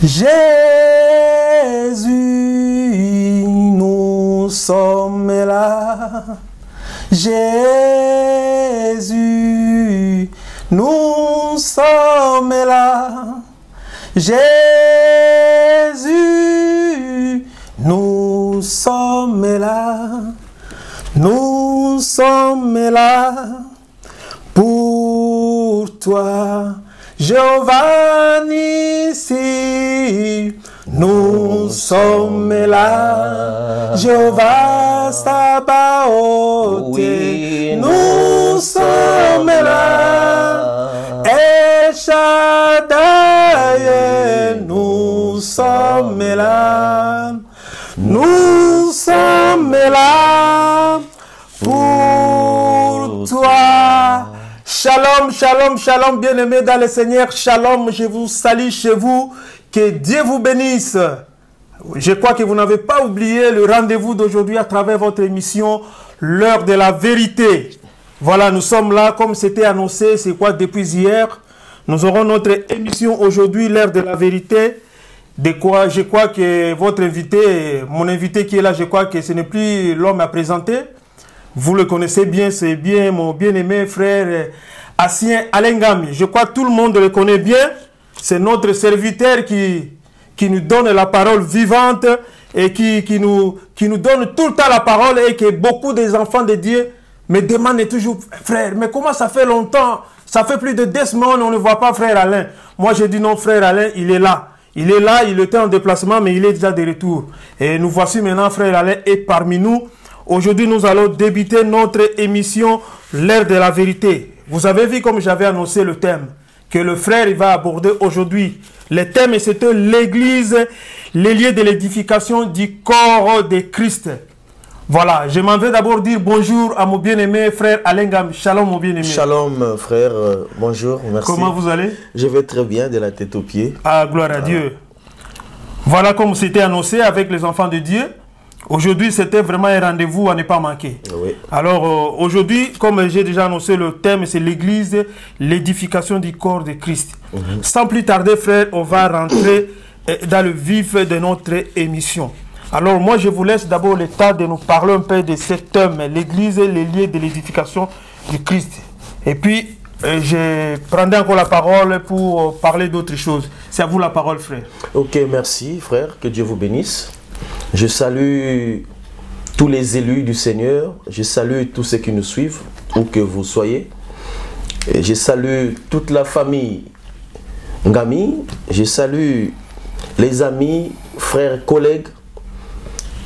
Jésus, nous sommes là. Jésus, nous sommes là. Jésus, nous sommes là. Nous sommes là pour toi. Jéhovah Nissi, nous sommes là. Jéhovah Sabaoth, oui, nous sommes là. El Shaddai, nous sommes là. Nous sommes là pour toi. Shalom, shalom, shalom, bien-aimés dans le Seigneur. Shalom, je vous salue chez vous. Que Dieu vous bénisse. Je crois que vous n'avez pas oublié le rendez-vous d'aujourd'hui à travers votre émission, l'heure de la vérité. Voilà, nous sommes là, comme c'était annoncé, c'est quoi, depuis hier. Nous aurons notre émission aujourd'hui, l'heure de la vérité. De quoi, je crois que votre invité, mon invité qui est là, je crois que ce n'est plus l'homme à présenter. Vous le connaissez bien, c'est bien mon bien-aimé frère Assien Alengami. Je crois que tout le monde le connaît bien. C'est notre serviteur qui nous donne la parole vivante et qui nous donne tout le temps la parole, et que beaucoup des enfants de Dieu me demandent toujours, frère, mais comment ça fait longtemps? Ça fait plus de 2 semaines, on ne voit pas frère Alain. Moi, je dis non, frère Alain, il est là. Il est là, il était en déplacement, mais il est déjà de retour. Et nous voici maintenant, frère Alain est parmi nous. Aujourd'hui, nous allons débuter notre émission, l'heure de la vérité. Vous avez vu comme j'avais annoncé le thème que le frère il va aborder aujourd'hui. Le thème, c'était l'Église, les lieux de l'édification du corps de Christ. Voilà, je m'en vais d'abord dire bonjour à mon bien-aimé frère Alengam. Shalom mon bien-aimé. Shalom frère, bonjour, merci. Comment vous allez? Je vais très bien, de la tête aux pieds. Ah, gloire à Dieu. Voilà comme c'était annoncé avec les enfants de Dieu. Aujourd'hui, c'était vraiment un rendez-vous à ne pas manquer. Oui. Alors, aujourd'hui, comme j'ai déjà annoncé, le thème, c'est l'Église, l'édification du corps de Christ. Sans plus tarder, frère, on va rentrer dans le vif de notre émission. Alors, moi, je vous laisse d'abord le temps de nous parler un peu de ce thème, l'Église, les lieux de l'édification du Christ. Et puis, je prendrai encore la parole pour parler d'autres choses. C'est à vous la parole, frère. Ok, merci, frère. Que Dieu vous bénisse. Je salue tous les élus du Seigneur. Je salue tous ceux qui nous suivent, où que vous soyez. Et je salue toute la famille Ngami. Je salue les amis, frères, collègues,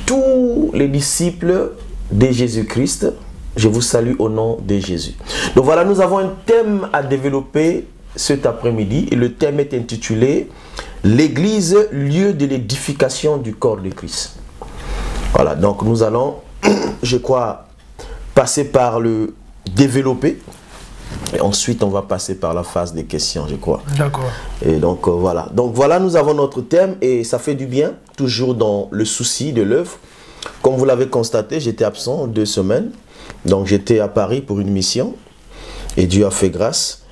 tous les disciples de Jésus-Christ. Je vous salue au nom de Jésus. Donc voilà, nous avons un thème à développer cet après-midi. Et le thème est intitulé « L'Église, lieu de l'édification du corps de Christ ». Voilà, donc nous allons, je crois, passer par le développer. Et ensuite, on va passer par la phase des questions, je crois. D'accord. Et donc, voilà. Donc, voilà, nous avons notre thème et ça fait du bien, toujours dans le souci de l'œuvre. Comme vous l'avez constaté, j'étais absent 2 semaines. Donc, j'étais à Paris pour une mission. Et Dieu a fait grâce.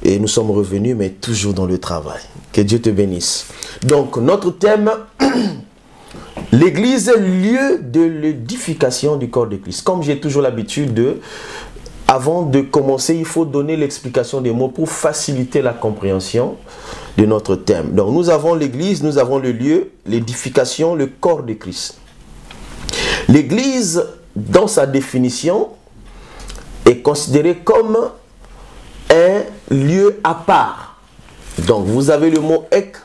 Et nous sommes revenus, mais toujours dans le travail. Que Dieu te bénisse. Donc, notre thème, l'Église, lieu de l'édification du corps de Christ. Comme j'ai toujours l'habitude de... Avant de commencer, il faut donner l'explication des mots pour faciliter la compréhension de notre thème. Donc, nous avons l'Église, nous avons le lieu, l'édification, le corps de Christ. L'Église, dans sa définition, est considérée comme un lieu à part. Donc, vous avez le mot ek,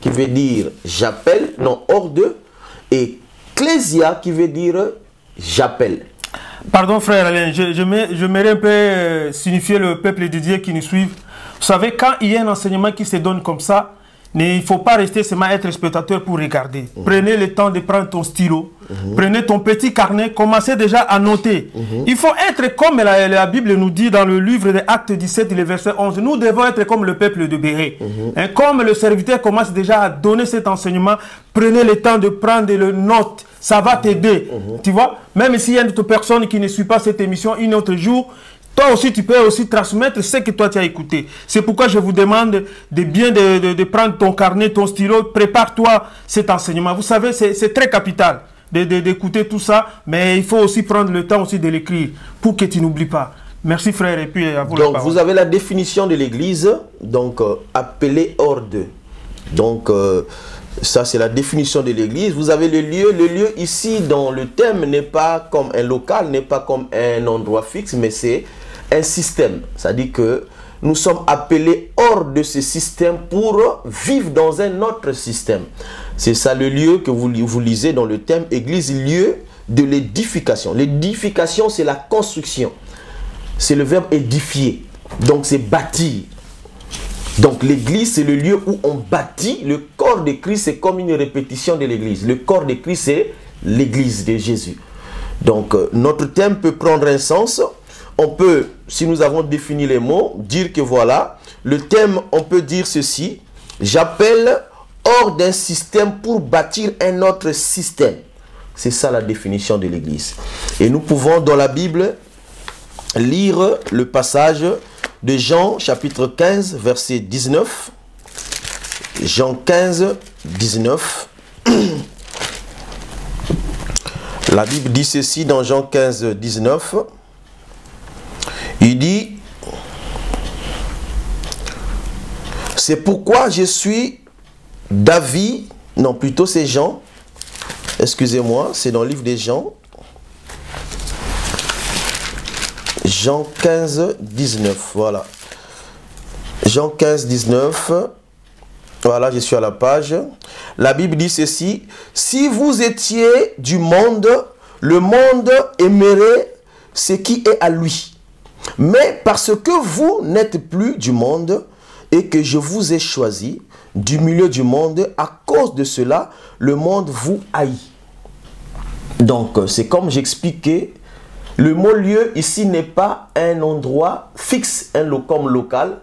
qui veut dire j'appelle, non, hors de, et ecclésia qui veut dire j'appelle. Pardon frère Alain, j'aimerais un peu signifier le peuple de Dieu qui nous suit. Vous savez, quand il y a un enseignement qui se donne comme ça, il ne faut pas rester seulement être spectateur pour regarder. Prenez le temps de prendre ton stylo, prenez ton petit carnet, commencez déjà à noter. Il faut être comme la Bible nous dit dans le livre des Actes 17, le verset 11. Nous devons être comme le peuple de Béret. Comme le serviteur commence déjà à donner cet enseignement, prenez le temps de prendre le note. Ça va t'aider. Tu vois, même s'il y a une autre personne qui ne suit pas cette émission, un autre jour, toi aussi tu peux aussi transmettre ce que toi tu as écouté. C'est pourquoi je vous demande de prendre ton carnet, ton stylo, prépare-toi cet enseignement. Vous savez, c'est très capital d'écouter tout ça, mais il faut aussi prendre le temps aussi de l'écrire pour que tu n'oublies pas. Merci frère, et puis à vous la parole. Donc vous avez la définition de l'église, donc appelée hors d'eux. Donc ça c'est la définition de l'église. Vous avez le lieu ici dans le thème n'est pas comme un local, n'est pas comme un endroit fixe, mais c'est un système. C'est-à-dire que nous sommes appelés hors de ce système pour vivre dans un autre système. C'est ça le lieu que vous lisez dans le thème église, lieu de l'édification. L'édification c'est la construction. C'est le verbe édifier. Donc c'est bâtir. Donc l'église c'est le lieu où on bâtit. Le corps de Christ c'est comme une répétition de l'église. Le corps de Christ c'est l'église de Jésus. Donc notre thème peut prendre un sens. On peut, si nous avons défini les mots, dire que voilà, le thème, on peut dire ceci: j'appelle hors d'un système pour bâtir un autre système. C'est ça la définition de l'église. Et nous pouvons dans la Bible lire le passage de Jean chapitre 15 verset 19. Jean 15 19. La Bible dit ceci dans Jean 15 19. Il dit: c'est pourquoi je suis d'avis, non plutôt c'est Jean, excusez-moi, c'est dans le livre des Jean. Jean 15, 19, voilà. Jean 15, 19, voilà, je suis à la page. La Bible dit ceci: si vous étiez du monde, le monde aimerait ce qui est à lui. Mais parce que vous n'êtes plus du monde et que je vous ai choisi du milieu du monde, à cause de cela, le monde vous haït. Donc, c'est comme j'expliquais, le mot lieu ici n'est pas un endroit fixe, comme local,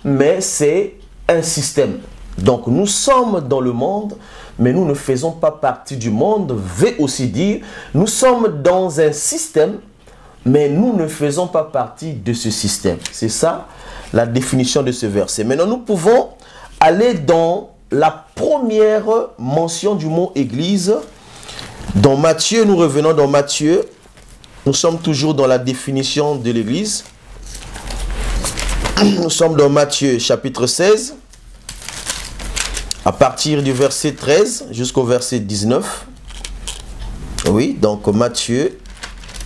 mais c'est un système. Donc, nous sommes dans le monde, mais nous ne faisons pas partie du monde, veut aussi dire, nous sommes dans un système, mais nous ne faisons pas partie de ce système. C'est ça la définition de ce verset. Maintenant, nous pouvons aller dans la première mention du mot église. Dans Matthieu, nous revenons dans Matthieu. Nous sommes toujours dans la définition de l'église. Nous sommes dans Matthieu chapitre 16. À partir du verset 13 jusqu'au verset 19. Oui, donc Matthieu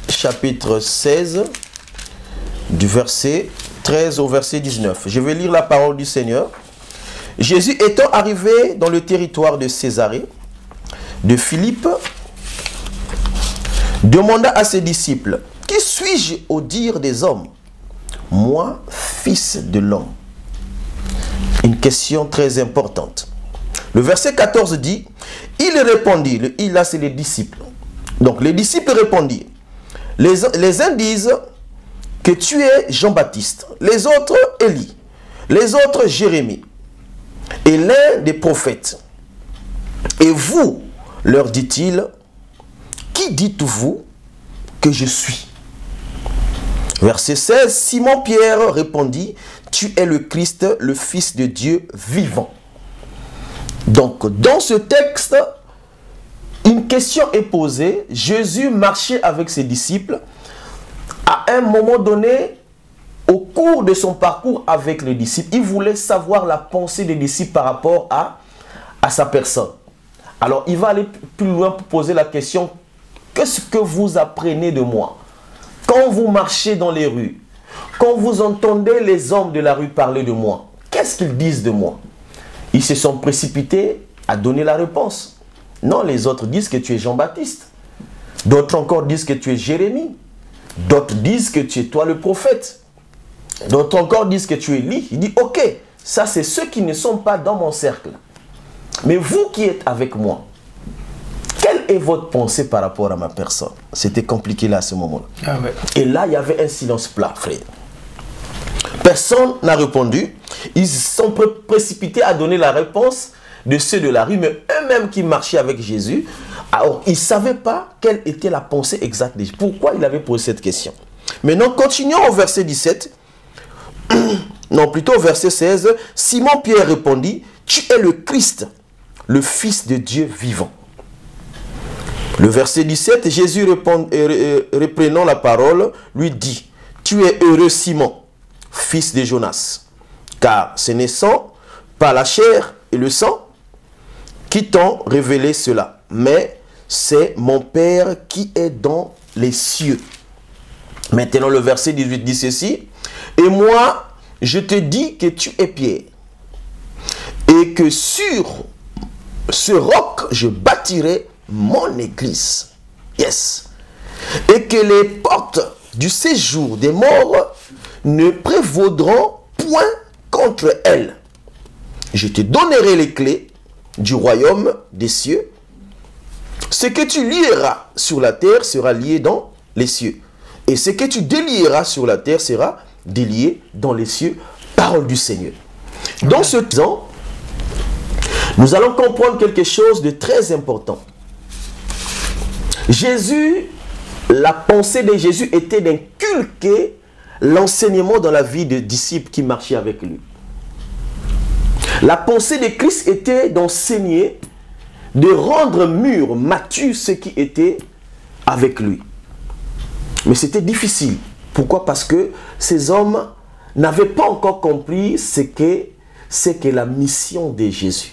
chapitre 16, du verset 13 au verset 19. Je vais lire la parole du Seigneur. Jésus étant arrivé dans le territoire de Césarée, de Philippe, demanda à ses disciples: qui suis-je au dire des hommes? Moi, fils de l'homme. Une question très importante. Le verset 14 dit: il répondit, le il là c'est les disciples. Donc les disciples répondirent: les uns disent que tu es Jean-Baptiste, les autres Élie, les autres Jérémie, et l'un des prophètes. Et vous, leur dit-il, qui dites-vous que je suis? Verset 16, Simon-Pierre répondit: tu es le Christ, le Fils de Dieu vivant. Donc, dans ce texte, une question est posée. Jésus marchait avec ses disciples. À un moment donné, au cours de son parcours avec les disciples, il voulait savoir la pensée des disciples par rapport à sa personne. Alors, il va aller plus loin pour poser la question: qu'est-ce que vous apprenez de moi? Quand vous marchez dans les rues, quand vous entendez les hommes de la rue parler de moi, qu'est-ce qu'ils disent de moi? Ils se sont précipités à donner la réponse. Non, les autres disent que tu es Jean-Baptiste. D'autres encore disent que tu es Jérémie. D'autres disent que tu es toi le prophète. D'autres encore disent que tu es Élie. Il dit: ok, ça c'est ceux qui ne sont pas dans mon cercle. Mais vous qui êtes avec moi, quelle est votre pensée par rapport à ma personne? C'était compliqué là à ce moment-là. Ah ouais. Et là, il y avait un silence plat, frère. Personne n'a répondu. Ils sont précipités à donner la réponse de ceux de la rue, mais eux-mêmes qui marchaient avec Jésus. Alors, ils ne savaient pas quelle était la pensée exacte de Jésus. Pourquoi il avait posé cette question? Maintenant, continuons au verset 17. Non, plutôt au verset 16. Simon-Pierre répondit, « Tu es le Christ, le Fils de Dieu vivant. » Le verset 17, Jésus reprenant la parole, lui dit, « Tu es heureux Simon, fils de Jonas, car ce n'est pas la chair et le sang qui t'ont révélé cela, mais c'est mon Père qui est dans les cieux. » Maintenant, le verset 18 dit ceci, « Et moi, je te dis que tu es Pierre, et que sur ce roc, je bâtirai mon église. » Yes. « Et que les portes du séjour des morts ne prévaudront point contre elle. Je te donnerai les clés du royaume des cieux. Ce que tu lieras sur la terre sera lié dans les cieux. Et ce que tu délieras sur la terre sera délié dans les cieux. » Parole du Seigneur. Dans ce temps, nous allons comprendre quelque chose de très important. Jésus, la pensée de Jésus était d'inculquer l'enseignement dans la vie des disciples qui marchaient avec lui. La pensée de Christ était d'enseigner, de rendre mûr, mature ceux qui étaient avec lui. Mais c'était difficile. Pourquoi? Parce que ces hommes n'avaient pas encore compris ce qu'est la mission de Jésus.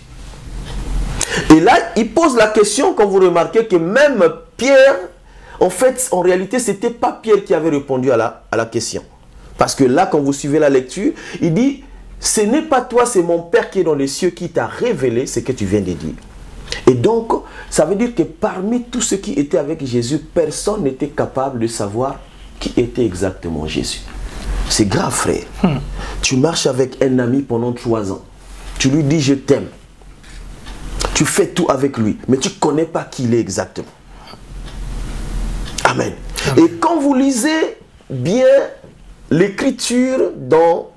Et là, il pose la question, quand vous remarquez que même Pierre, en fait, en réalité, ce n'était pas Pierre qui avait répondu à la question. Parce que là, quand vous suivez la lecture, il dit, ce n'est pas toi, c'est mon Père qui est dans les cieux qui t'a révélé ce que tu viens de dire. Et donc, ça veut dire que parmi tous ceux qui étaient avec Jésus, personne n'était capable de savoir qui était exactement Jésus. C'est grave, frère. Tu marches avec un ami pendant 3 ans. Tu lui dis, je t'aime. Tu fais tout avec lui, mais tu ne connais pas qui il est exactement. Amen. Et quand vous lisez bien l'écriture dans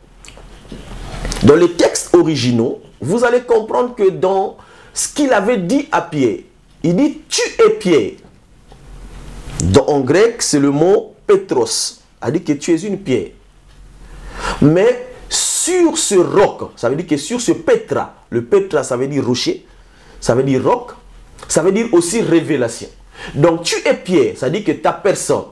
les textes originaux, vous allez comprendre que dans ce qu'il avait dit à Pierre, il dit, tu es Pierre. En grec, c'est le mot Petros. Il dit que tu es une pierre. Mais sur ce roc, ça veut dire que sur ce Petra, le Petra, ça veut dire rocher, ça veut dire roc, ça veut dire aussi révélation. Donc tu es Pierre, ça veut dire que ta personne.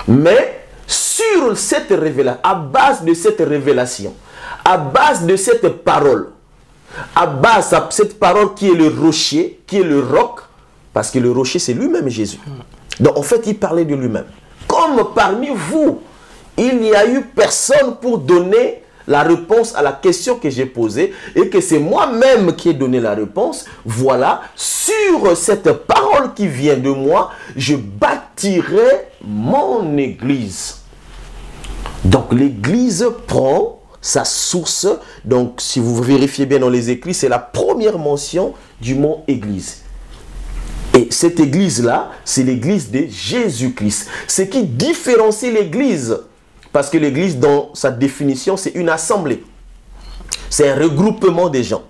Mais sur cette révélation, à base de cette révélation, à base de cette parole, à base de cette parole qui est le rocher, qui est le roc, parce que le rocher c'est lui-même Jésus. Donc en fait il parlait de lui-même. Comme parmi vous, il n'y a eu personne pour donner la réponse à la question que j'ai posée et que c'est moi-même qui ai donné la réponse. Voilà, sur cette parole qui vient de moi, je bâtirai mon église. Donc l'église prend sa source. Donc si vous vérifiez bien dans les écrits, c'est la première mention du mot église. Et cette église-là, c'est l'église de Jésus-Christ. Ce qui différencie l'église, parce que l'église, dans sa définition, c'est une assemblée. C'est un regroupement des gens.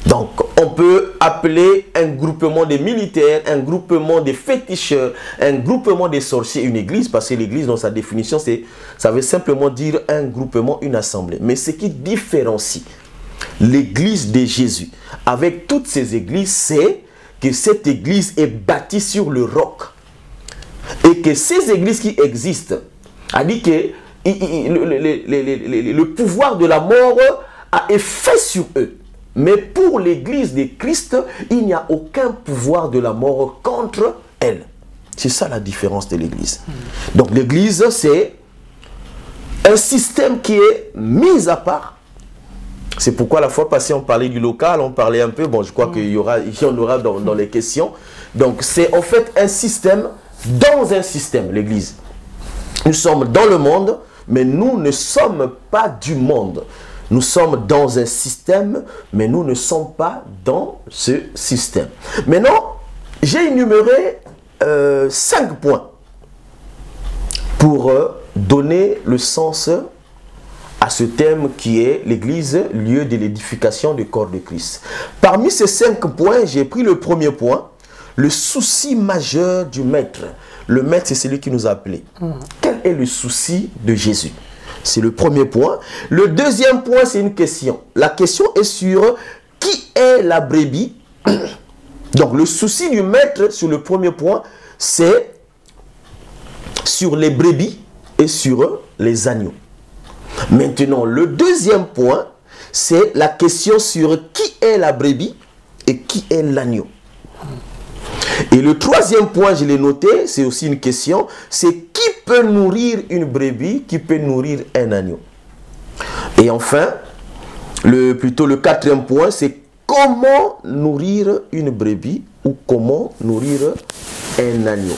Donc, on peut appeler un groupement des militaires, un groupement des féticheurs, un groupement des sorciers, une église, parce que l'église, dans sa définition, ça veut simplement dire un groupement, une assemblée. Mais ce qui différencie l'église de Jésus avec toutes ces églises, c'est que cette église est bâtie sur le roc. Et que ces églises qui existent, a dit que le pouvoir de la mort a effet sur eux. Mais pour l'église de Christ, il n'y a aucun pouvoir de la mort contre elle. C'est ça la différence de l'église. Donc l'église, c'est un système qui est mis à part. C'est pourquoi la fois passée, on parlait du local, on parlait un peu, bon, je crois qu'il y en aura dans les questions. Donc c'est en fait un système dans un système, l'église. Nous sommes dans le monde, mais nous ne sommes pas du monde. Nous sommes dans un système, mais nous ne sommes pas dans ce système. Maintenant, j'ai énuméré 5 points pour donner le sens à ce thème qui est l'église, lieu de l'édification du corps de Christ. Parmi ces 5 points, j'ai pris le premier point, le souci majeur du maître. Le maître, c'est celui qui nous a appelés. Quel est le souci de Jésus? C'est le premier point. Le deuxième point, c'est une question. La question est sur qui est la brebis. Donc, le souci du maître sur le premier point, c'est sur les brebis et sur les agneaux. Maintenant, le deuxième point, c'est la question sur qui est la brebis et qui est l'agneau. Et le troisième point, je l'ai noté, c'est aussi une question, c'est qui peut nourrir une brebis, qui peut nourrir un agneau. Et enfin, plutôt le quatrième point, c'est comment nourrir une brebis ou comment nourrir un agneau.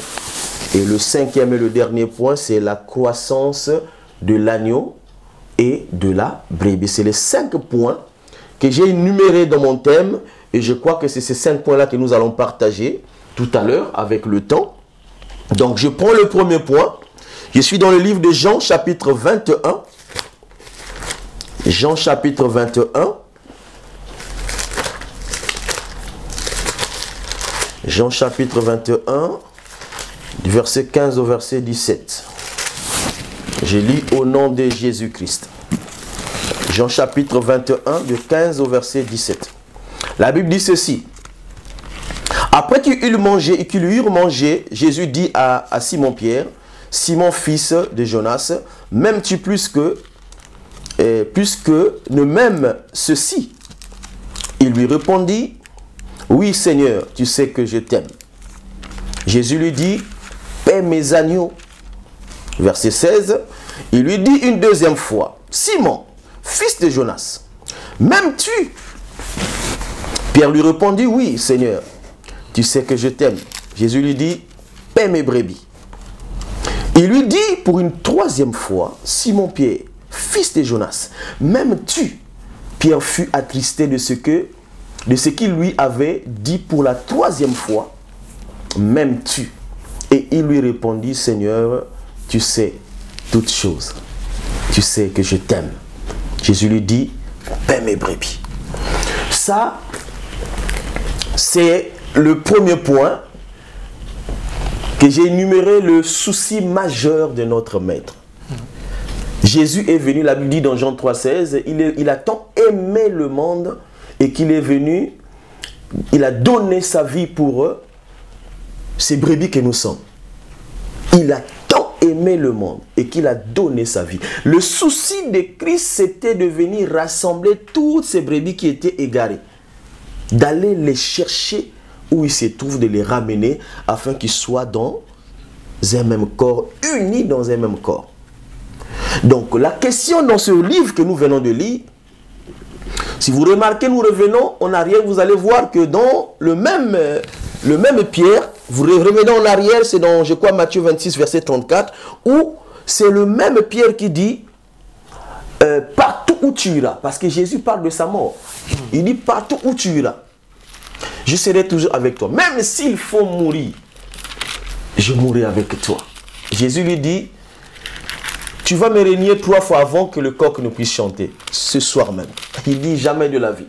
Et le cinquième et le dernier point, c'est la croissance de l'agneau et de la brebis. C'est les 5 points que j'ai énumérés dans mon thème et je crois que c'est ces 5 points-là que nous allons partager tout à l'heure avec le temps. Donc je prends le premier point. Je suis dans le livre de Jean chapitre 21. Jean chapitre 21. Jean chapitre 21, du verset 15 au verset 17. Je lis au nom de Jésus-Christ. Jean chapitre 21, de 15 au verset 17. La Bible dit ceci. Après qu'ils eurent mangé, Jésus dit à Simon-Pierre, Simon fils de Jonas, m'aimes-tu plus que ne m'aime ceci? Il lui répondit, oui Seigneur, tu sais que je t'aime. Jésus lui dit, paie mes agneaux. Verset 16, il lui dit une deuxième fois, Simon, fils de Jonas, m'aimes-tu? Pierre lui répondit, oui Seigneur, tu sais que je t'aime. Jésus lui dit, paie mes brebis. Il lui dit pour une troisième fois, Simon Pierre, fils de Jonas, m'aimes-tu? Pierre fut attristé de ce qu'il lui avait dit pour la troisième fois, m'aimes-tu? Et il lui répondit, Seigneur, tu sais toutes choses. Tu sais que je t'aime. Jésus lui dit, paie mes brebis. Ça, c'est le premier point que j'ai énuméré, le souci majeur de notre maître. Jésus est venu, la Bible dit dans Jean 3,16, il a tant aimé le monde et qu'il est venu, il a donné sa vie pour eux, ces brebis que nous sommes. Il a tant aimé le monde et qu'il a donné sa vie. Le souci de Christ, c'était de venir rassembler toutes ces brebis qui étaient égarées, d'aller les chercher où ils se trouvent, de les ramener afin qu'ils soient dans un même corps, unis dans un même corps. Donc la question dans ce livre que nous venons de lire, si vous remarquez, nous revenons en arrière, vous allez voir que dans le même Pierre, vous revenez en arrière, c'est dans, je crois, Matthieu 26, verset 34, où c'est le même Pierre qui dit, partout où tu iras, parce que Jésus parle de sa mort. Il dit, partout où tu iras, je serai toujours avec toi. Même s'il faut mourir, je mourrai avec toi. Jésus lui dit, tu vas me régner 3 fois avant que le coq ne puisse chanter, ce soir même. Il dit, jamais de la vie.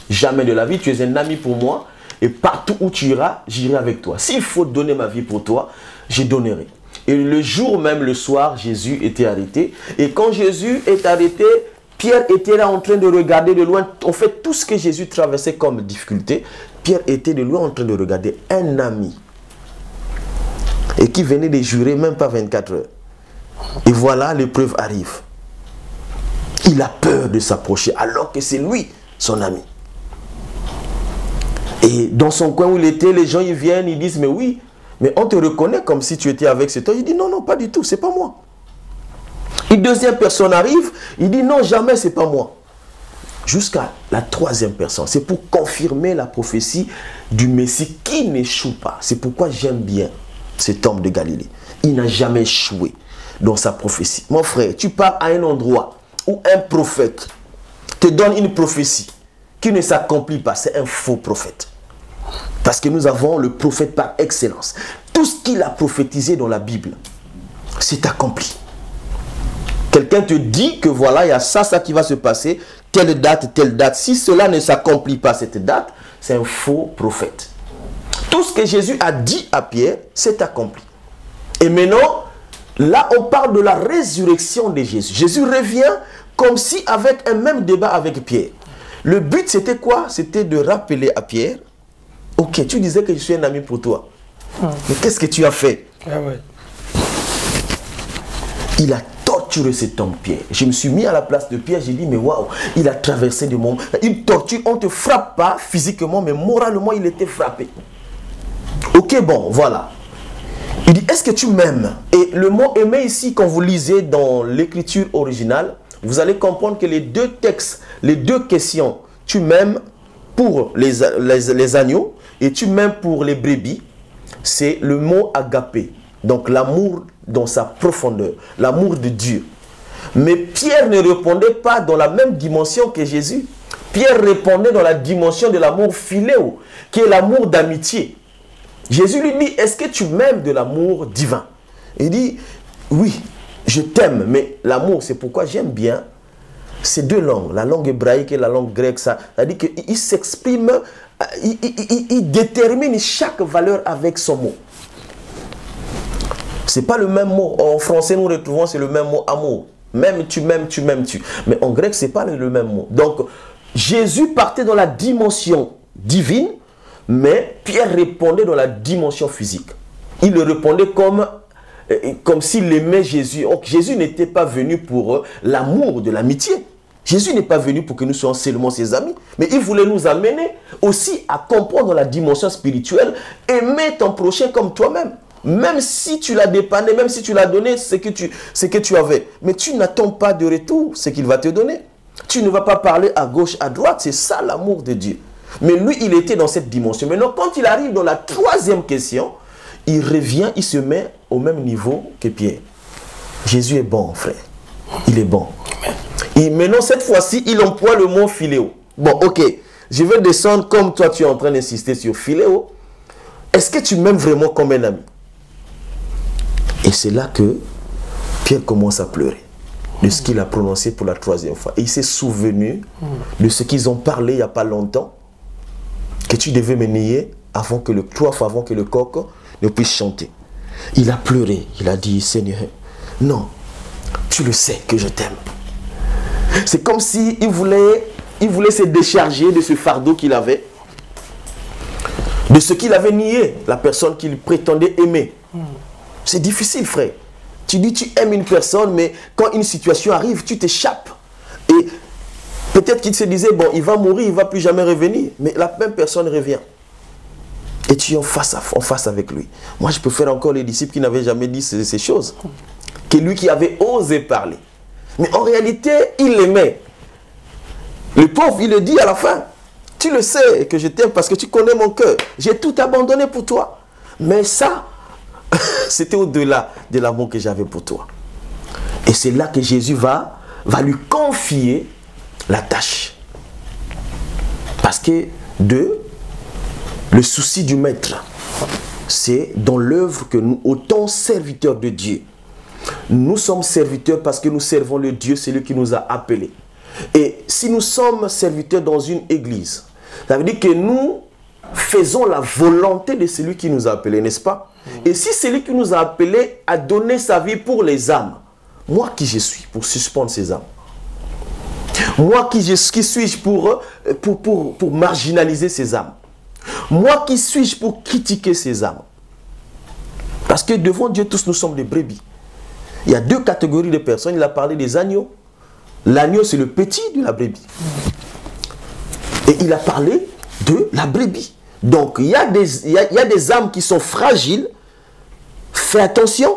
Jamais de la vie, tu es un ami pour moi. Et partout où tu iras, j'irai avec toi. S'il faut donner ma vie pour toi, je donnerai. Et le jour même, le soir, Jésus était arrêté. Et quand Jésus est arrêté, Pierre était là en train de regarder de loin. En fait, tout ce que Jésus traversait comme difficulté, Pierre était de loin en train de regarder un ami. Et qui venait de jurer même pas 24 heures. Et voilà, l'épreuve arrive. Il a peur de s'approcher alors que c'est lui, son ami. Et dans son coin où il était, les gens ils viennent, ils disent, mais oui, mais on te reconnaît comme si tu étais avec cet homme. Il dit, non, non, pas du tout, c'est pas moi. Une deuxième personne arrive, il dit, non, jamais, c'est pas moi. Jusqu'à la troisième personne. C'est pour confirmer la prophétie du Messie qui n'échoue pas. C'est pourquoi j'aime bien cet homme de Galilée. Il n'a jamais échoué dans sa prophétie. Mon frère, tu pars à un endroit où un prophète te donne une prophétie qui ne s'accomplit pas. C'est un faux prophète. Parce que nous avons le prophète par excellence. Tout ce qu'il a prophétisé dans la Bible, c'est accompli. Quelqu'un te dit que voilà, il y a ça qui va se passer, telle date, telle date. Si cela ne s'accomplit pas, cette date, c'est un faux prophète. Tout ce que Jésus a dit à Pierre, c'est accompli. Et maintenant, là, on parle de la résurrection de Jésus. Jésus revient comme si avec un même débat avec Pierre. Le but, c'était quoi? C'était de rappeler à Pierre, ok, tu disais que je suis un ami pour toi. Mais qu'est-ce que tu as fait? Ah ouais. Il a torturé cet homme Pierre. Je me suis mis à la place de Pierre, j'ai dit, mais waouh, il a traversé des moments. Une torture, on ne te frappe pas physiquement, mais moralement, il était frappé. Ok, bon, voilà. Il dit, est-ce que tu m'aimes? Et le mot aimer ici, quand vous lisez dans l'écriture originale, vous allez comprendre que les deux textes, les deux questions, tu m'aimes pour les agneaux et tu m'aimes pour les brebis, c'est le mot agapé. Donc l'amour dans sa profondeur, l'amour de Dieu. Mais Pierre ne répondait pas dans la même dimension que Jésus. Pierre répondait dans la dimension de l'amour philéo, qui est l'amour d'amitié. Jésus lui dit, est-ce que tu m'aimes de l'amour divin? Il dit, oui, je t'aime, mais l'amour, c'est pourquoi j'aime bien ces deux langues, la langue hébraïque et la langue grecque. Ça veut dire qu'il s'exprime, il détermine chaque valeur avec son mot. Ce n'est pas le même mot. En français, nous retrouvons, c'est le même mot amour. Même tu m'aimes, tu m'aimes, tu. Mais en grec, ce n'est pas le même mot. Donc, Jésus partait dans la dimension divine, mais Pierre répondait dans la dimension physique. Il le répondait comme s'il aimait Jésus. Donc, Jésus n'était pas venu pour l'amour de l'amitié. Jésus n'est pas venu pour que nous soyons seulement ses amis, mais il voulait nous amener aussi à comprendre la dimension spirituelle, aimer ton prochain comme toi-même. Même si tu l'as dépanné, même si tu l'as donné ce que tu avais. Mais tu n'attends pas de retour ce qu'il va te donner. Tu ne vas pas parler à gauche, à droite. C'est ça l'amour de Dieu. Mais lui, il était dans cette dimension. Maintenant, quand il arrive dans la troisième question, il revient, il se met au même niveau que Pierre. Jésus est bon, frère. Il est bon. Et maintenant, cette fois-ci, il emploie le mot philéo. Bon, ok. Je vais descendre comme toi, tu es en train d'insister sur philéo. Est-ce que tu m'aimes vraiment comme un ami? Et c'est là que Pierre commence à pleurer de ce qu'il a prononcé pour la troisième fois. Et il s'est souvenu de ce qu'ils ont parlé il n'y a pas longtemps, que tu devais me nier avant que le coq ne puisse chanter. Il a pleuré, il a dit, Seigneur, non, tu le sais que je t'aime. C'est comme s'il voulait se décharger de ce fardeau qu'il avait, de ce qu'il avait nié, la personne qu'il prétendait aimer. C'est difficile, frère. Tu dis tu aimes une personne, mais quand une situation arrive, tu t'échappes. Et peut-être qu'il se disait, bon, il va mourir, il ne va plus jamais revenir. Mais la même personne revient. Et tu es en face avec lui. Moi, je peux faire encore les disciples qui n'avaient jamais dit ces choses. Que lui qui avait osé parler. Mais en réalité, il l'aimait. Le pauvre, il le dit à la fin. Tu le sais que je t'aime parce que tu connais mon cœur. J'ai tout abandonné pour toi. Mais ça, c'était au-delà de l'amour que j'avais pour toi. Et c'est là que Jésus va lui confier la tâche. Parce que le souci du maître, c'est dans l'œuvre que nous, autant serviteurs de Dieu, nous sommes serviteurs parce que nous servons le Dieu, c'est lui qui nous a appelés. Et si nous sommes serviteurs dans une église, ça veut dire que nous faisons la volonté de celui qui nous a appelés, n'est-ce pas? Et si celui qui nous a appelés a donné sa vie pour les âmes, moi qui je suis pour suspendre ces âmes? Moi qui suis-je pour marginaliser ces âmes? Moi qui suis-je pour critiquer ces âmes? Parce que devant Dieu, tous nous sommes des brebis. Il y a deux catégories de personnes. Il a parlé des agneaux. L'agneau, c'est le petit de la brebis. Et il a parlé de la brebis. Donc, il y a des âmes qui sont fragiles. Fais attention.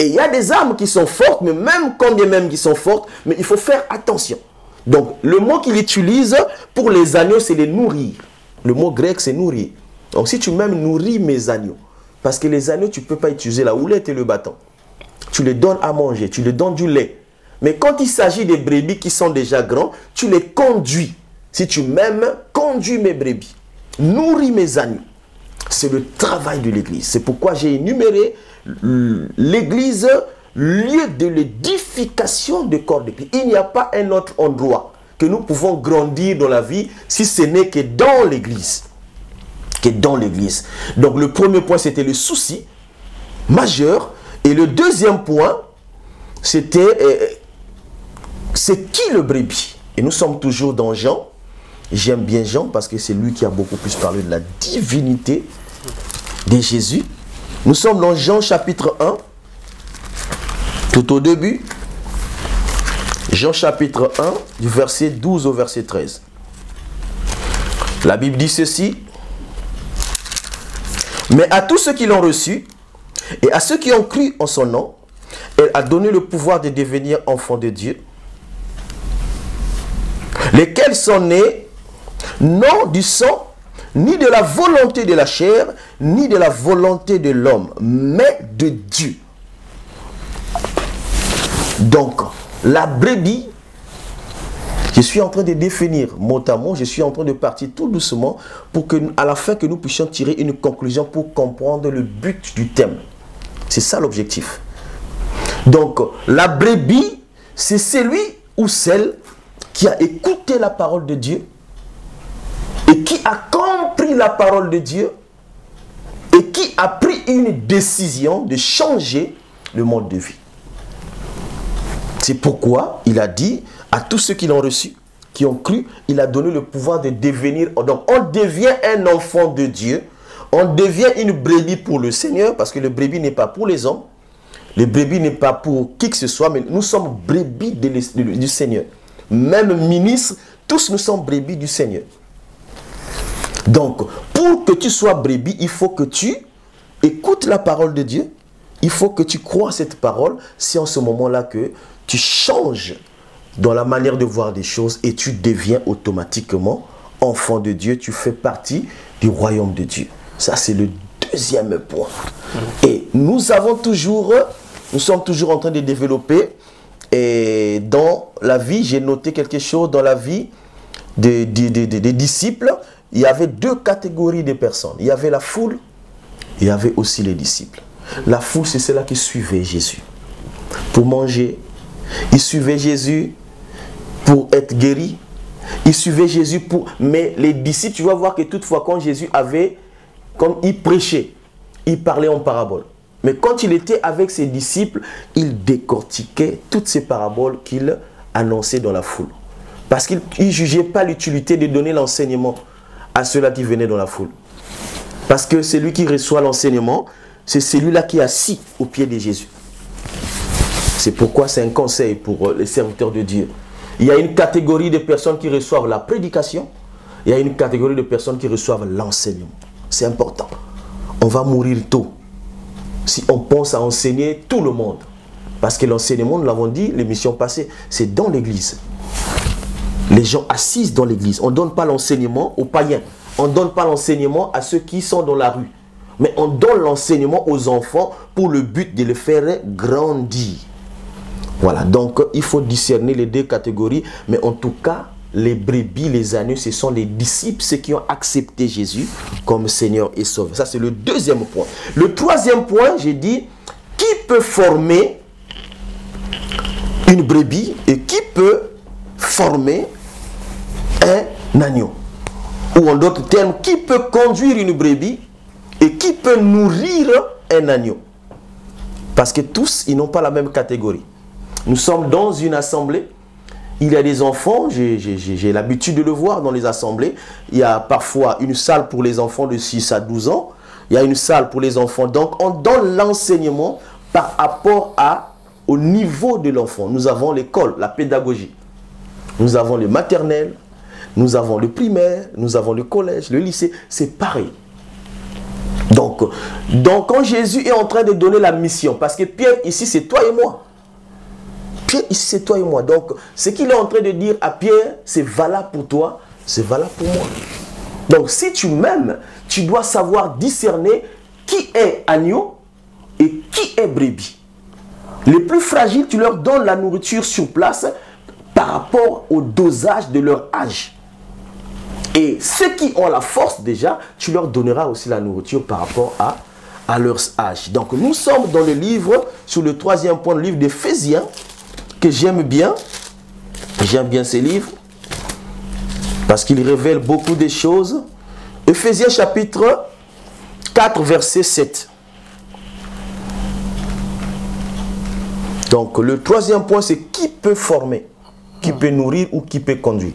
Et il y a des âmes qui sont fortes, mais même quand bien même qui sont fortes, mais il faut faire attention. Donc, le mot qu'il utilise pour les agneaux, c'est les nourrir. Le mot grec, c'est nourrir. Donc, si tu m'aimes, nourris mes agneaux. Parce que les agneaux, tu ne peux pas utiliser la houlette et le bâton. Tu les donnes à manger, tu les donnes du lait. Mais quand il s'agit des brebis qui sont déjà grands, tu les conduis. Si tu m'aimes, conduis mes brebis. Nourris mes agneaux. C'est le travail de l'église. C'est pourquoi j'ai énuméré l'église, lieu de l'édification du corps de Christ. Il n'y a pas un autre endroit que nous pouvons grandir dans la vie si ce n'est que dans l'église. Que dans l'église. Donc le premier point, c'était le souci majeur. Et le deuxième point, c'était c'est qui le brebis? Et nous sommes toujours dans Jean. J'aime bien Jean parce que c'est lui qui a beaucoup plus parlé de la divinité de Jésus. Nous sommes dans Jean chapitre 1, tout au début. Jean chapitre 1, du verset 12 au verset 13. La Bible dit ceci. Mais à tous ceux qui l'ont reçu, et à ceux qui ont cru en son nom, elle a donné le pouvoir de devenir enfants de Dieu, lesquels sont nés non du sang, ni de la volonté de la chair, ni de la volonté de l'homme, mais de Dieu. Donc, la brebis, je suis en train de définir mot à mot, je suis en train de partir tout doucement pour que, à la fin, que nous puissions tirer une conclusion pour comprendre le but du thème. C'est ça l'objectif. Donc, la brebis, c'est celui ou celle qui a écouté la parole de Dieu et qui a compris la parole de Dieu et qui a pris une décision de changer le mode de vie. C'est pourquoi il a dit à tous ceux qui l'ont reçu, qui ont cru, il a donné le pouvoir de devenir. Donc on devient un enfant de Dieu, on devient une brebis pour le Seigneur, parce que le brebis n'est pas pour les hommes, le brebis n'est pas pour qui que ce soit, mais nous sommes brebis du Seigneur. Même ministres, tous nous sommes brebis du Seigneur. Donc, pour que tu sois brebis, il faut que tu écoutes la parole de Dieu. Il faut que tu crois cette parole. C'est en ce moment-là que tu changes dans la manière de voir des choses et tu deviens automatiquement enfant de Dieu. Tu fais partie du royaume de Dieu. Ça, c'est le deuxième point. Et nous sommes toujours en train de développer. Et dans la vie, j'ai noté quelque chose dans la vie des disciples. Il y avait deux catégories de personnes. Il y avait la foule, il y avait aussi les disciples. La foule, c'est celle-là qui suivait Jésus pour manger. Ils suivaient Jésus pour être guéris. Ils suivaient Jésus pour... Mais les disciples, tu vas voir que toutefois, quand Jésus avait... Comme il prêchait, il parlait en parabole. Mais quand il était avec ses disciples, il décortiquait toutes ces paraboles qu'il annonçait dans la foule. Parce qu'il ne jugeait pas l'utilité de donner l'enseignement à ceux-là qui venaient dans la foule. Parce que celui qui reçoit l'enseignement, c'est celui-là qui est assis au pied de Jésus. C'est pourquoi c'est un conseil pour les serviteurs de Dieu. Il y a une catégorie de personnes qui reçoivent la prédication. Il y a une catégorie de personnes qui reçoivent l'enseignement. C'est important. On va mourir tôt si on pense à enseigner tout le monde. Parce que l'enseignement, nous l'avons dit, l'émission passée, c'est dans l'église. Les gens assisent dans l'église. On ne donne pas l'enseignement aux païens. On ne donne pas l'enseignement à ceux qui sont dans la rue. Mais on donne l'enseignement aux enfants pour le but de les faire grandir. Voilà, donc il faut discerner les deux catégories. Mais en tout cas, les brebis, les agneaux, ce sont les disciples, ceux qui ont accepté Jésus comme Seigneur et Sauveur. Ça, c'est le deuxième point. Le troisième point, j'ai dit, qui peut former une brebis et qui peut former un agneau? Ou en d'autres termes, qui peut conduire une brebis et qui peut nourrir un agneau? Parce que tous, ils n'ont pas la même catégorie. Nous sommes dans une assemblée. Il y a des enfants, j'ai l'habitude de le voir dans les assemblées. Il y a parfois une salle pour les enfants de 6 à 12 ans. Il y a une salle pour les enfants. Donc, on donne l'enseignement par rapport au niveau de l'enfant. Nous avons l'école, la pédagogie. Nous avons le maternel, nous avons le primaire, nous avons le collège, le lycée. C'est pareil. Donc, quand Jésus est en train de donner la mission, parce que Pierre, ici, c'est toi et moi. Pierre, ici, c'est toi et moi. Donc, ce qu'il est en train de dire à Pierre, c'est valable pour toi, c'est valable pour moi. Donc, si tu m'aimes, tu dois savoir discerner qui est agneau et qui est brebis. Les plus fragiles, tu leur donnes la nourriture sur place par rapport au dosage de leur âge. Et ceux qui ont la force déjà, tu leur donneras aussi la nourriture par rapport à leur âge. Donc, nous sommes dans le livre, sur le troisième point, le livre d'Éphésiens, que j'aime bien. J'aime bien ces livres parce qu'ils révèlent beaucoup de choses. Éphésiens chapitre 4, verset 7. Donc le troisième point, c'est qui peut former, qui peut nourrir ou qui peut conduire.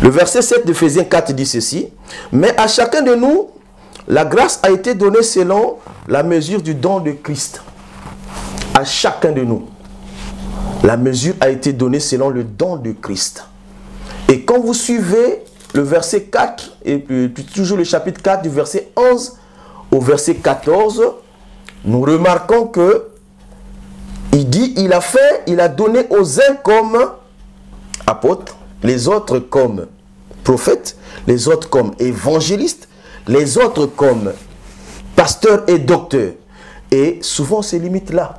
Le verset 7 d'Éphésiens 4 dit ceci: mais à chacun de nous, la grâce a été donnée selon la mesure du don de Christ. À chacun de nous, la mesure a été donnée selon le don de Christ. Et quand vous suivez le verset 4, et puis toujours le chapitre 4 du verset 11 au verset 14, nous remarquons que il dit, il a donné aux uns comme apôtres, les autres comme prophètes, les autres comme évangélistes, les autres comme pasteurs et docteurs. Et souvent, c'est limite là.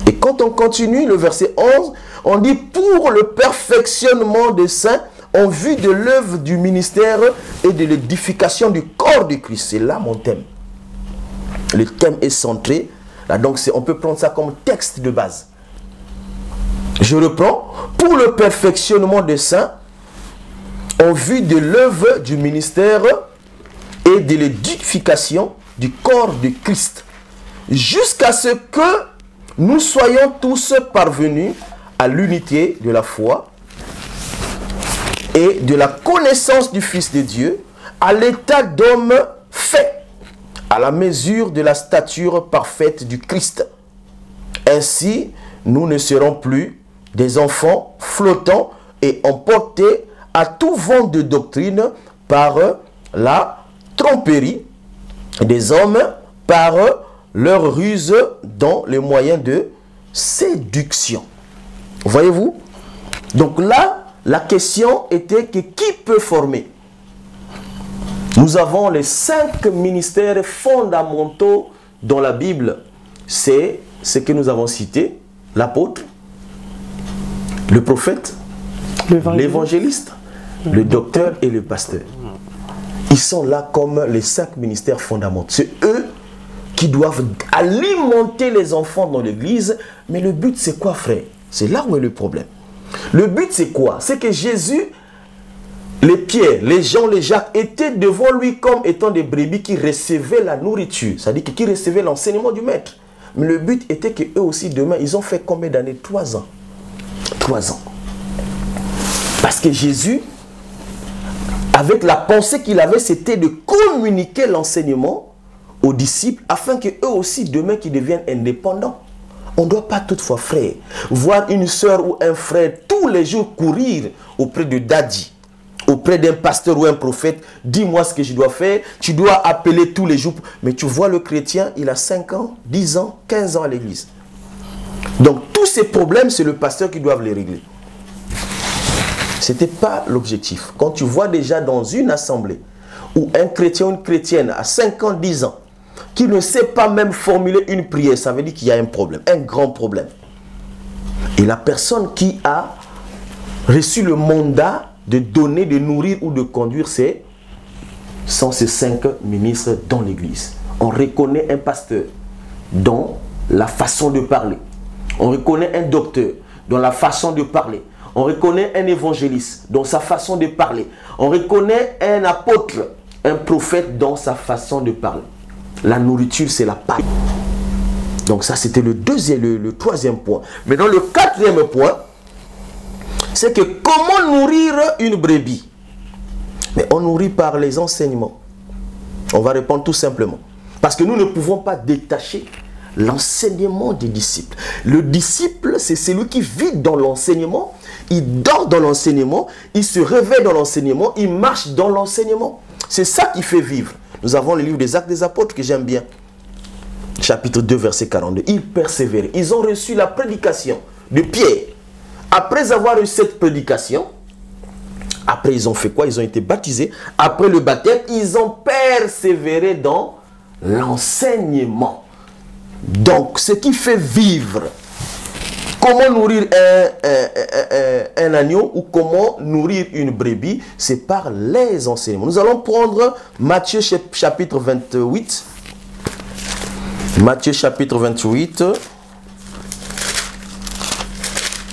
Et quand on continue le verset 11, on dit pour le perfectionnement des saints en vue de l'œuvre du ministère et de l'édification du corps de Christ. C'est là mon thème. Le thème est centré. Là, donc, on peut prendre ça comme texte de base. Je reprends. Pour le perfectionnement des saints en vue de l'œuvre du ministère et de l'édification du corps de Christ, jusqu'à ce que nous soyons tous parvenus à l'unité de la foi et de la connaissance du Fils de Dieu, à l'état d'homme fait, à la mesure de la stature parfaite du Christ. Ainsi, nous ne serons plus des enfants flottants et emportés à tout vent de doctrine par la tromperie des hommes, par leur ruse dans les moyens de séduction. Voyez-vous? Donc là, la question était que qui peut former? Nous avons les 5 ministères fondamentaux dans la Bible. C'est ce que nous avons cité: l'apôtre, le prophète, l'évangéliste, le docteur et le pasteur. Ils sont là comme les 5 ministères fondamentaux. C'est eux qui doivent alimenter les enfants dans l'église. Mais le but, c'est quoi, frère? C'est là où est le problème. Le but, c'est quoi? C'est que Jésus, les Pierre, les Jean, les Jacques étaient devant lui comme étant des brebis qui recevaient la nourriture. C'est-à-dire qui recevaient l'enseignement du maître. Mais le but était qu'eux aussi, demain, ils ont fait combien d'années? 3 ans. 3 ans. Parce que Jésus, avec la pensée qu'il avait, c'était de communiquer l'enseignement aux disciples afin qu'eux aussi, demain, qu'ils deviennent indépendants. On ne doit pas toutefois, frère, voir une soeur ou un frère tous les jours courir auprès de Daddy, auprès d'un pasteur ou un prophète. Dis-moi ce que je dois faire. Tu dois appeler tous les jours. Mais tu vois le chrétien, il a 5 ans, 10 ans, 15 ans à l'église. Donc tous ces problèmes, c'est le pasteur qui doit les régler. Ce n'était pas l'objectif. Quand tu vois déjà dans une assemblée où un chrétien ou une chrétienne à 5 ans, 10 ans, qui ne sait pas même formuler une prière, ça veut dire qu'il y a un problème, un grand problème. Et la personne qui a reçu le mandat de donner, de nourrir ou de conduire, sont ces 5 ministres dans l'église. On reconnaît un pasteur dans la façon de parler. On reconnaît un docteur dans la façon de parler. On reconnaît un évangéliste dans sa façon de parler. On reconnaît un apôtre, un prophète dans sa façon de parler. La nourriture, c'est la paille. Donc ça, c'était le troisième point. Maintenant, le 4e point, c'est que comment nourrir une brebis? Mais on nourrit par les enseignements. On va répondre tout simplement. Parce que nous ne pouvons pas détacher l'enseignement des disciples. Le disciple, c'est celui qui vit dans l'enseignement, il dort dans l'enseignement, il se réveille dans l'enseignement, il marche dans l'enseignement. C'est ça qui fait vivre. Nous avons le livre des Actes des Apôtres que j'aime bien. Chapitre 2, verset 42. Ils persévéraient. Ils ont reçu la prédication de Pierre. Après avoir reçu cette prédication, après ils ont fait quoi? Ils ont été baptisés. Après le baptême, ils ont persévéré dans l'enseignement. Donc, ce qui fait vivre, comment nourrir un agneau ou comment nourrir une brebis, c'est par les enseignements. Nous allons prendre Matthieu chapitre 28. Matthieu chapitre 28,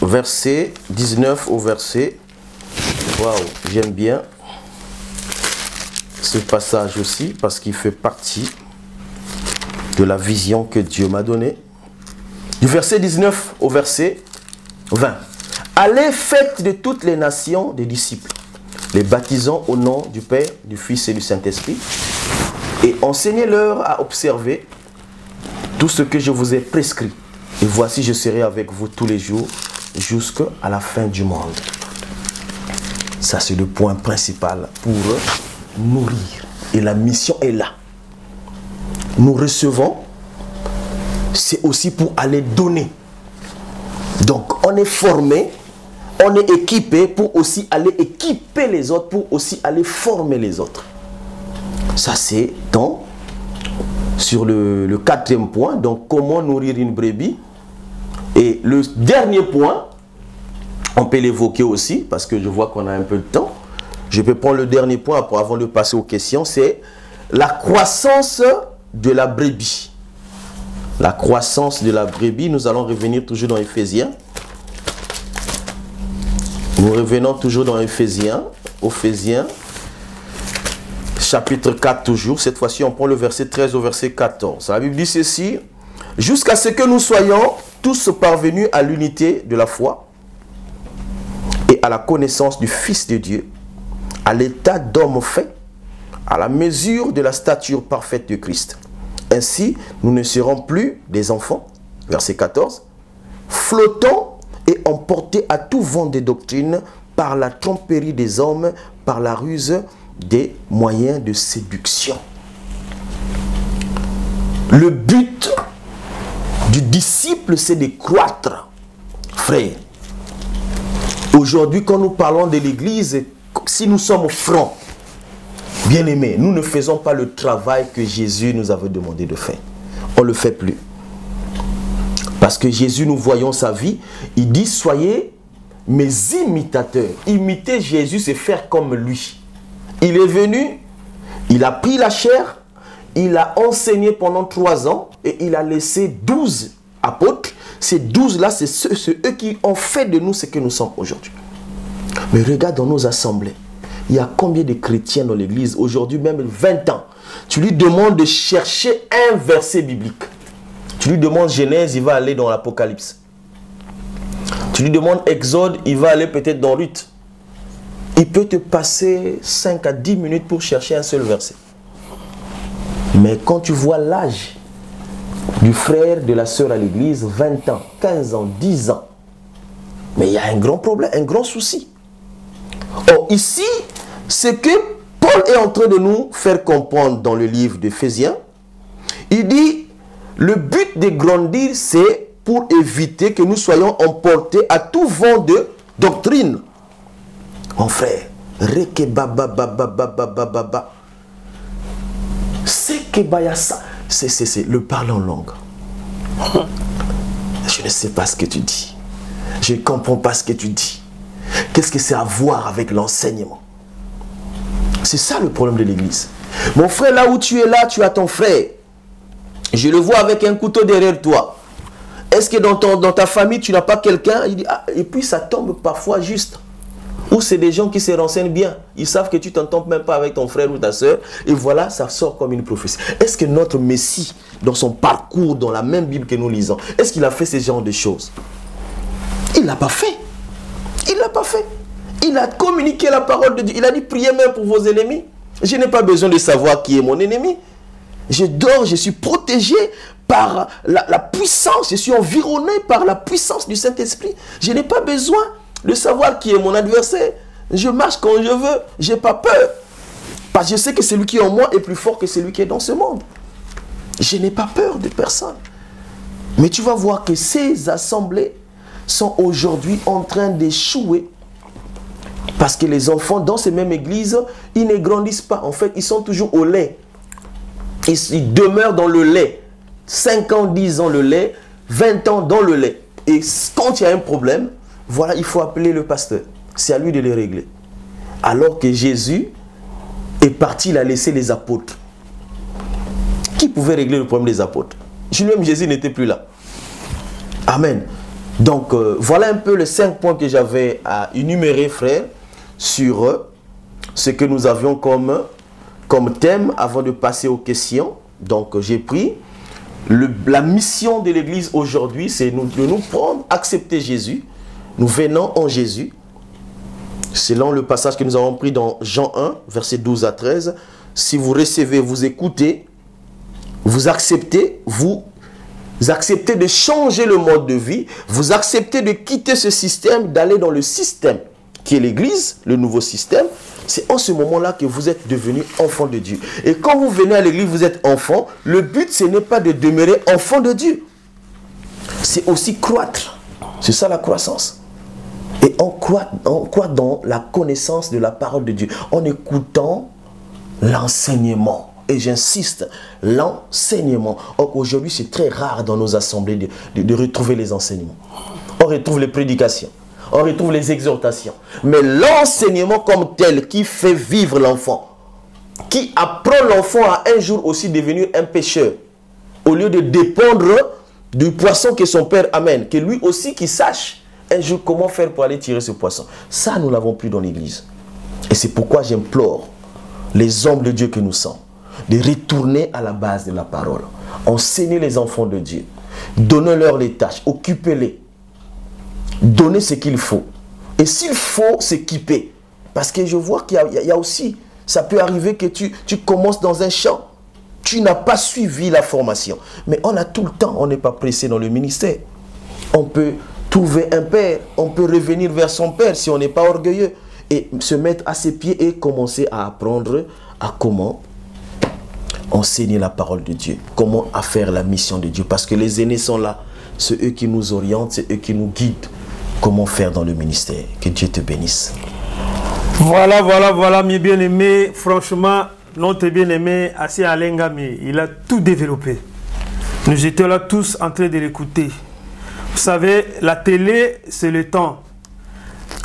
verset 19 au verset. Waouh, j'aime bien ce passage aussi parce qu'il fait partie de la vision que Dieu m'a donnée. Du verset 19 au verset 20. Allez, faites de toutes les nations des disciples, les baptisant au nom du Père, du Fils et du Saint-Esprit, et enseignez-leur à observer tout ce que je vous ai prescrit. Et voici, je serai avec vous tous les jours jusqu'à la fin du monde. Ça, c'est le point principal pour nourrir. Et la mission est là. Nous recevons, c'est aussi pour aller donner. Donc, on est formé, on est équipé pour aussi aller équiper les autres, pour aussi aller former les autres. Ça, c'est sur le quatrième point. Donc, comment nourrir une brebis. Et le dernier point, on peut l'évoquer aussi, parce que je vois qu'on a un peu de temps. Je peux prendre le dernier point avant de passer aux questions. C'est la croissance de la brebis. La croissance de la brebis. Nous allons revenir toujours dans Éphésiens. Nous revenons toujours dans Éphésiens. Éphésiens, chapitre 4 toujours. Cette fois-ci, on prend le verset 13 au verset 14. La Bible dit ceci. Jusqu'à ce que nous soyons tous parvenus à l'unité de la foi et à la connaissance du Fils de Dieu, à l'état d'homme fait, à la mesure de la stature parfaite de Christ. Ainsi, nous ne serons plus des enfants, verset 14, flottants et emportés à tout vent des doctrines par la tromperie des hommes, par la ruse des moyens de séduction. Le but du disciple, c'est de croître, frère. Aujourd'hui, quand nous parlons de l'Église, si nous sommes francs, bien-aimés, nous ne faisons pas le travail que Jésus nous avait demandé de faire. On ne le fait plus. Parce que Jésus, nous voyons sa vie, il dit, soyez mes imitateurs. Imiter Jésus, c'est faire comme lui. Il est venu, il a pris la chair, il a enseigné pendant 3 ans et il a laissé 12 apôtres. Ces 12-là, c'est eux qui ont fait de nous ce que nous sommes aujourd'hui. Mais regarde dans nos assemblées, il y a combien de chrétiens dans l'église aujourd'hui, même 20 ans. Tu lui demandes de chercher un verset biblique. Tu lui demandes Genèse, il va aller dans l'Apocalypse. Tu lui demandes Exode, il va aller peut-être dans Ruth. Il peut te passer 5 à 10 minutes pour chercher un seul verset. Mais quand tu vois l'âge du frère, de la sœur à l'église, 20 ans, 15 ans, 10 ans, mais il y a un grand problème, un grand souci. Or ici, ce que Paul est en train de nous faire comprendre dans le livre d'Éphésiens, il dit, le but de grandir, c'est pour éviter que nous soyons emportés à tout vent de doctrine. Mon frère, c'est le parler en langue. Je ne sais pas ce que tu dis. Je ne comprends pas ce que tu dis. Qu'est-ce que c'est à voir avec l'enseignement? C'est ça le problème de l'église. Mon frère, là où tu es là, tu as ton frère. Je le vois avec un couteau derrière toi. Est-ce que dans ta famille, tu n'as pas quelqu'un? Il dit, ah, et puis ça tombe parfois juste. Ou c'est des gens qui se renseignent bien. Ils savent que tu ne t'entends même pas avec ton frère ou ta soeur. Et voilà, ça sort comme une prophétie. Est-ce que notre Messie, dans son parcours, dans la même Bible que nous lisons, est-ce qu'il a fait ce genre de choses? Il ne l'a pas fait. Il ne l'a pas fait. Il a communiqué la parole de Dieu. Il a dit, priez même pour vos ennemis. Je n'ai pas besoin de savoir qui est mon ennemi. Je dors, je suis protégé par la puissance. Je suis environné par la puissance du Saint-Esprit. Je n'ai pas besoin de savoir qui est mon adversaire. Je marche quand je veux. Je n'ai pas peur. Parce que je sais que celui qui est en moi est plus fort que celui qui est dans ce monde. Je n'ai pas peur de personne. Mais tu vas voir que ces assemblées sont aujourd'hui en train d'échouer. Parce que les enfants dans ces mêmes églises, ils ne grandissent pas. En fait, ils sont toujours au lait. Ils demeurent dans le lait. 5 ans, 10 ans le lait, 20 ans dans le lait. Et quand il y a un problème, voilà, il faut appeler le pasteur. C'est à lui de les régler. Alors que Jésus est parti, il a laissé les apôtres. Qui pouvait régler le problème des apôtres? Lui-même, Jésus n'était plus là. Amen. Donc, voilà un peu les 5 points que j'avais à énumérer, frère, sur ce que nous avions comme thème avant de passer aux questions. Donc, j'ai pris la mission de l'Église aujourd'hui, c'est de nous prendre, accepter Jésus. Nous venons en Jésus. Selon le passage que nous avons pris dans Jean 1, versets 12 à 13. Si vous recevez, vous écoutez, vous acceptez de changer le mode de vie, vous acceptez de quitter ce système, d'aller dans le système qui est l'Église, le nouveau système. C'est en ce moment-là que vous êtes devenu enfant de Dieu. Et quand vous venez à l'église, vous êtes enfant. Le but, ce n'est pas de demeurer enfant de Dieu. C'est aussi croître. C'est ça la croissance. Et on croît dans la connaissance de la parole de Dieu. En écoutant l'enseignement. Et j'insiste, l'enseignement. Or, aujourd'hui, c'est très rare dans nos assemblées de retrouver les enseignements. On retrouve les prédications. On retrouve les exhortations. Mais l'enseignement comme tel qui fait vivre l'enfant, qui apprend l'enfant à un jour aussi devenir un pécheur, au lieu de dépendre du poisson que son père amène, que lui aussi qui sache un jour comment faire pour aller tirer ce poisson. Ça, nous ne l'avons plus dans l'église. Et c'est pourquoi j'implore les hommes de Dieu que nous sommes, de retourner à la base de la parole. Enseigner les enfants de Dieu. Donnez-leur les tâches, occupez-les. Donner ce qu'il faut. Et s'il faut s'équiper, parce que je vois qu'il y a aussi, ça peut arriver que tu commences dans un champ, tu n'as pas suivi la formation. Mais on a tout le temps, on n'est pas pressé dans le ministère. On peut trouver un père, on peut revenir vers son père si on n'est pas orgueilleux, et se mettre à ses pieds et commencer à apprendre à comment enseigner la parole de Dieu, comment à faire la mission de Dieu. Parce que les aînés sont là, c'est eux qui nous orientent, c'est eux qui nous guident. Comment faire dans le ministère. Que Dieu te bénisse. Voilà, mes bien-aimés. Franchement, notre bien-aimé, Assis Alengami, il a tout développé. Nous étions là tous en train de l'écouter. Vous savez, la télé, c'est le temps.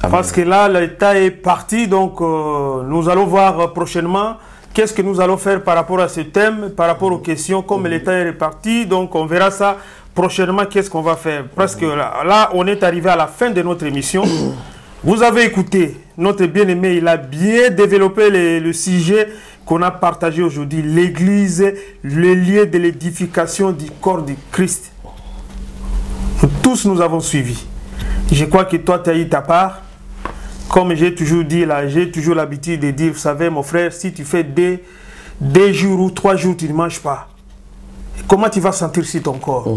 Amen. Parce que là, l'État est parti. Donc, nous allons voir prochainement qu'est-ce que nous allons faire par rapport à ce thème, par rapport aux questions. Comme l'État est reparti, donc on verra ça. Prochainement, qu'est-ce qu'on va faire? Parce que là, on est arrivé à la fin de notre émission. Vous avez écouté, notre bien-aimé, il a bien développé le sujet qu'on a partagé aujourd'hui. L'Église, le lieu de l'édification du corps du Christ. Tous nous avons suivi. Je crois que toi, tu as eu ta part. Comme j'ai toujours dit, là, j'ai toujours l'habitude de dire, vous savez, mon frère, si tu fais deux jours ou 3 jours, tu ne manges pas. Comment tu vas sentir sur ton corps?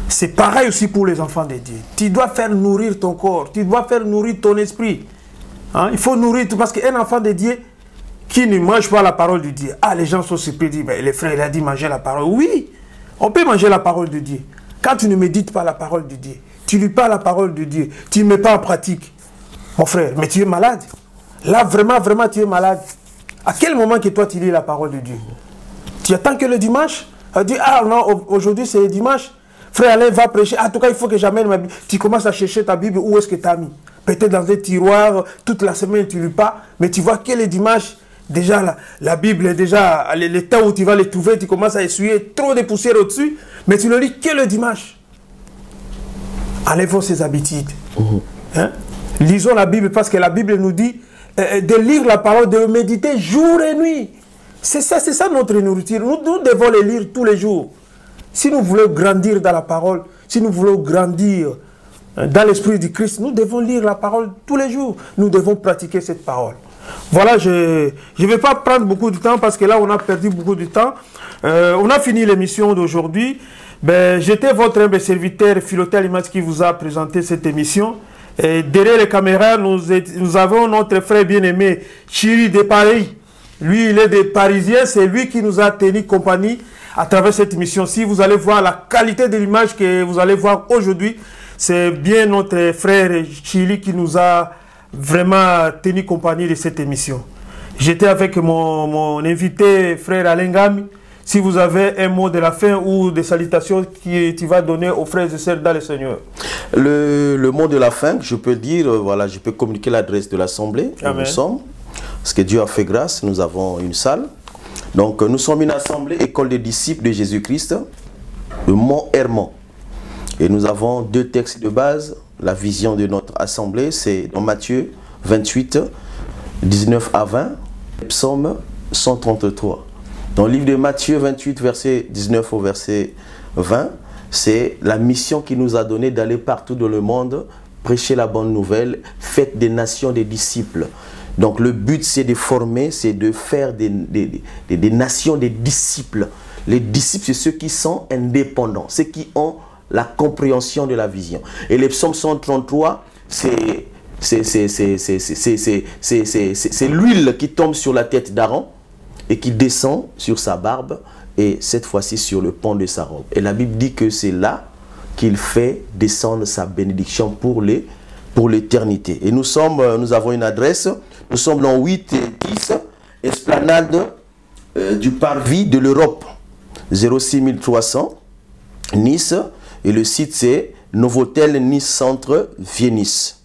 C'est pareil aussi pour les enfants de Dieu. Tu dois faire nourrir ton corps. Tu dois faire nourrir ton esprit. Hein? Il faut nourrir tout. Parce qu'un enfant de Dieu qui ne mange pas la parole de Dieu. Ah, les gens sont surpris. Disent, les frères, il a dit manger la parole. Oui, on peut manger la parole de Dieu. Quand tu ne médites pas la parole de Dieu, tu ne lis pas la parole de Dieu, tu ne mets pas en pratique. Mon frère, mais tu es malade. Là, vraiment, tu es malade. À quel moment que toi, tu lis la parole de Dieu? Tu attends que le dimanche? Elle dit, ah non, aujourd'hui c'est dimanche. Frère Alain va prêcher. En tout cas, il faut que j'amène ma Bible. Tu commences à chercher ta Bible. Où est-ce que tu as mis? Peut-être dans un tiroir. Toute la semaine, tu ne lis pas. Mais tu vois que le dimanche, déjà, la Bible est déjà... Le temps où tu vas les trouver, tu commences à essuyer trop de poussière au-dessus. Mais tu ne lis que le dimanche. Enlevons ces habitudes. Hein? Lisons la Bible parce que la Bible nous dit de lire la parole, de méditer jour et nuit. C'est ça notre nourriture. Nous devons les lire tous les jours. Si nous voulons grandir dans la parole, si nous voulons grandir dans l'esprit du Christ, nous devons lire la parole tous les jours. Nous devons pratiquer cette parole. Voilà, je ne vais pas prendre beaucoup de temps parce que là, on a perdu beaucoup de temps. On a fini l'émission d'aujourd'hui. J'étais votre humble serviteur, Philothée Limas, qui vous a présenté cette émission. Et derrière les caméras, nous avons notre frère bien-aimé, Chiri de Paris. Lui, il est des Parisiens, c'est lui qui nous a tenu compagnie à travers cette émission. Si vous allez voir la qualité de l'image que vous allez voir aujourd'hui, c'est bien notre frère Chili qui nous a vraiment tenu compagnie de cette émission. J'étais avec mon invité, frère Alengami. Si vous avez un mot de la fin ou des salutations que tu vas donner aux frères et sœurs dans le Seigneur. Le mot de la fin, je peux dire, voilà, je peux communiquer l'adresse de l'Assemblée où nous sommes. Parce que Dieu a fait grâce, nous avons une salle. Donc nous sommes une assemblée, école des disciples de Jésus-Christ, le Mont Hermon. Et nous avons 2 textes de base. La vision de notre assemblée, c'est dans Matthieu 28, 19 à 20, Psaume 133. Dans le livre de Matthieu 28, verset 19 au verset 20, c'est la mission qu'il nous a donnée d'aller partout dans le monde, prêcher la bonne nouvelle, faites des nations des disciples. Donc le but, c'est de former, c'est de faire des nations des disciples. Les disciples, c'est ceux qui sont indépendants, ceux qui ont la compréhension de la vision. Et les psaumes 133, c'est l'huile qui tombe sur la tête d'Aaron et qui descend sur sa barbe et cette fois-ci sur le pont de sa robe. Et la Bible dit que c'est là qu'il fait descendre sa bénédiction pour l'éternité. Et nous avons une adresse, nous sommes dans 8 et 10, esplanade du Parvis de l'Europe, 06300, Nice, et le site c'est Novotel Nice Centre, Vieux-Nice.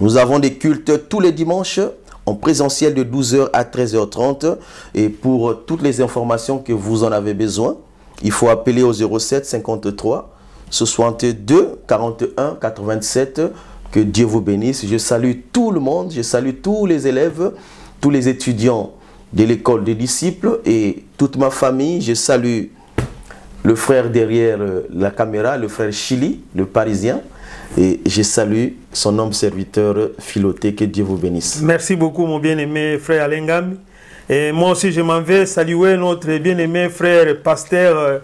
Nous avons des cultes tous les dimanches en présentiel de 12h à 13h30 et pour toutes les informations que vous en avez besoin, il faut appeler au 07 53 62 41 87. Que Dieu vous bénisse. Je salue tout le monde, je salue tous les élèves, tous les étudiants de l'école des disciples et toute ma famille. Je salue le frère derrière la caméra, le frère Chili, le Parisien. Et je salue son homme serviteur Philoté. Que Dieu vous bénisse. Merci beaucoup mon bien-aimé frère Alengam. Et moi aussi je m'en vais saluer notre bien-aimé frère pasteur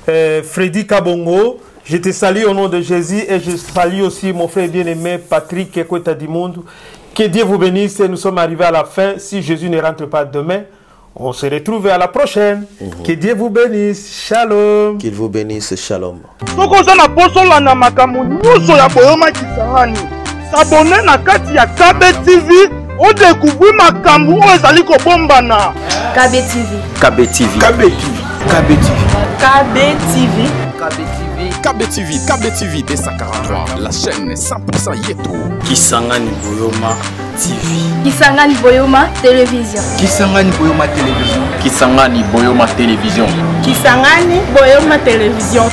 Freddy Kabongo. Je te salue au nom de Jésus et je salue aussi mon frère bien-aimé Patrick Ekweta Dimondu. Que Dieu vous bénisse. Nous sommes arrivés à la fin. Si Jésus ne rentre pas demain, on se retrouve à la prochaine. Que Dieu vous bénisse. Shalom. Qu'il vous bénisse. Shalom. S'abonner na kati ya KB TV, on découvre makambu o ezali ko bombana. KB TV. KB TV. KB TV. KB TV. KB TV. KB TV. KB TV B143, la chaîne 100% Yeto. Kisangani Boyoma TV. Kisangani Boyoma Télévision. Kisangani Boyoma Télévision. Kisangani Boyoma Télévision. Kisangani Boyoma Télévision.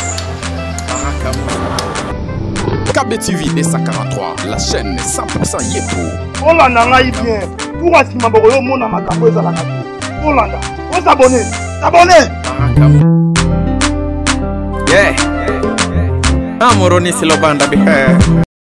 KB TV B143, la chaîne 100% Yeto. Olanda ngai bien. Pour asima boyo mona makambo ezala na. Olanda. On s'abonner. S'abonner. Yeah. Amoroni silobanda bihe.